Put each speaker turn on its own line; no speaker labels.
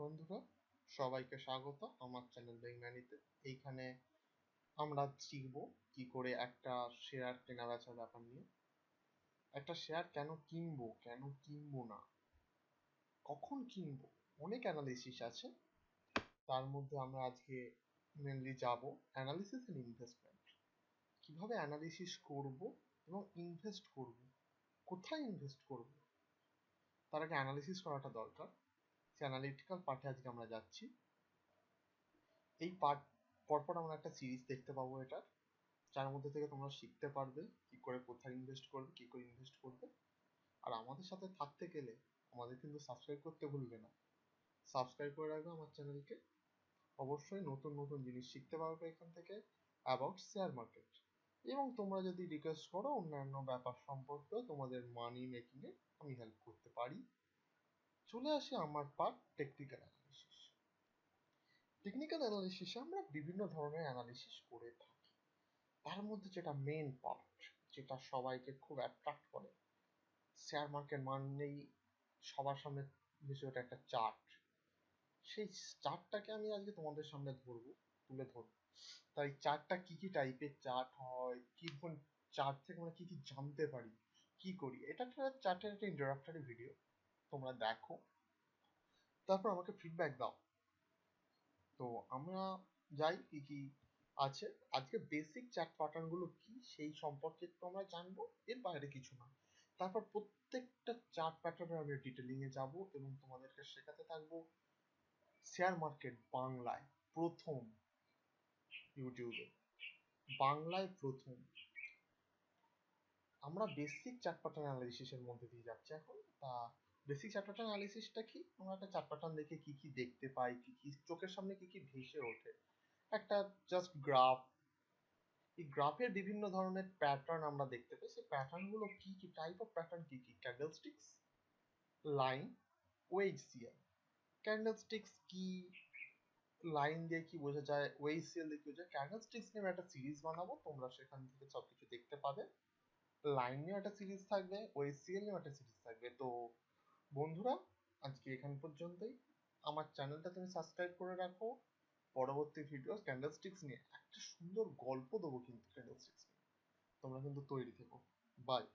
বন্ধুরা, সবাইকে স্বাগত আমার চ্যানেল বেইমানিতে। এইখানে আমরা শিখব কি করে একটা শেয়ার কেনা বেচার ব্যাপার নিয়ে। একটা শেয়ার কেন কিনবো, কেন কিনবো না, কখন কিনবো, অনেক অ্যানালিসিস আছে। তার মধ্যে আমরা আজকে মেনলি যাব অ্যানালিসিস এন্ড ইনভেস্টমেন্ট। কিভাবে অ্যানালিসিস করব এবং ইনভেস্ট করব, কোথায় ইনভেস্ট করব, তার আগে অ্যানালিসিস করাটা দরকার। সেই অ্যানালিটিক্যাল পার্টে আজকে আমরা যাচ্ছি। এই পার্ট পরপর আমরা একটা সিরিজ দেখতে পাবো এটার, যার মধ্যে থেকে তোমরা শিখতে পারবে কি করে কোথায় ইনভেস্ট করবে, কি করে ইনভেস্ট করবে। আর আমাদের সাথে থাকতে গেলে আমাদের কিন্তু সাবস্ক্রাইব করতে ভুলবে না। সাবস্ক্রাইব করে রাখবে আমার চ্যানেলকে। অবশ্যই নতুন নতুন জিনিস শিখতে পারবে এখান থেকে অ্যাবাউট শেয়ার মার্কেট। এবং তোমরা যদি রিকোয়েস্ট করো অন্যান্য ব্যাপার সম্পর্কেও তোমাদের মানি মেকিং এ আমি হেল্প করতে পারি। চলে আসি আমার পার্ট, টেকনিক্যাল অ্যানালিসিস। টেকনিক্যাল অ্যানালিসিসে আমরা বিভিন্ন ধরনের অ্যানালিসিস করে থাকি। তার মধ্যে যেটা মেন পার্ট, যেটা সবাইকে খুব অ্যাট্রাক্ট করে, শেয়ার মার্কেট মানলেই সবার সামনে বিষয়টা একটা চার্ট। সেই চার্টটাকে আমি আজকে তোমাদের সামনে তুলে ধরবো। তাই চার্টটা কি কি টাইপের চার্ট হয়, কি কোন চার্ট থেকে আমরা কি কি জানতে পারি, কি করি, এটা একটা চার্টের একটা ইন্ট্রোডাক্টরি ভিডিও। তোমরা দেখো, তারপর আমাকে ফিডব্যাক দাও। তো আমরা যাই কি কি আছে। আজকে বেসিক চার্ট প্যাটার্ন গুলো কি সেই সম্পর্কে তো আমরা জানবো, এর বাইরে কিছু না। তারপর প্রত্যেকটা চার্ট প্যাটার্নে আমি ডিটেলিং এ যাব এবং তোমাদেরকে শেখাতে থাকবো শেয়ার মার্কেট বাংলায় প্রথম, ইউটিউবে বাংলায় প্রথম। আমরা বেসিক চার্ট প্যাটার্ন অ্যানালিসিসের মধ্যে দিয়ে যাচ্ছি এখন। তা বেসিক চার্ট প্যাটার্ন অ্যানালিসিসটা কি? আমরা একটা চার্ট প্যাটার্ন দেখে কি কি দেখতে পাই, কি কি চোখের সামনে কি কি ভেসে ওঠে। একটা জাস্ট গ্রাফ, এই গ্রাফের বিভিন্ন ধরনের প্যাটার্ন আমরা দেখতে পাই। সেই প্যাটার্ন গুলো কি কি টাইপ অফ প্যাটার্ন, কি কি ক্যান্ডেলস্টিক্স, লাইন, ওএইচসিএল। ক্যান্ডেলস্টিক্স কি, লাইন দিয়ে কি বোঝা যায়, ওএইচসিএল দিয়ে কি বোঝা যায়। ক্যান্ডেলস্টিক্স নিয়ে একটা সিরিজ বানাবো, তোমরা সেখান থেকে সবকিছু দেখতে পাবে। লাইন নিয়েও একটা সিরিজ থাকবে, ওএইচসিএল নিয়েও একটা সিরিজ থাকবে। তো বন্ধুরা, আজকে এখান পর্যন্তই। আমার চ্যানেলটা তুমি সাবস্ক্রাইব করে রাখো। পরবর্তী ভিডিও ক্যান্ডেলস্টিক্স নিয়ে একটা সুন্দর গল্প দেবো কিন্তু ক্যান্ডেলস্টিক্স নিয়ে। তোমরা কিন্তু তৈরি থেকো। বাই।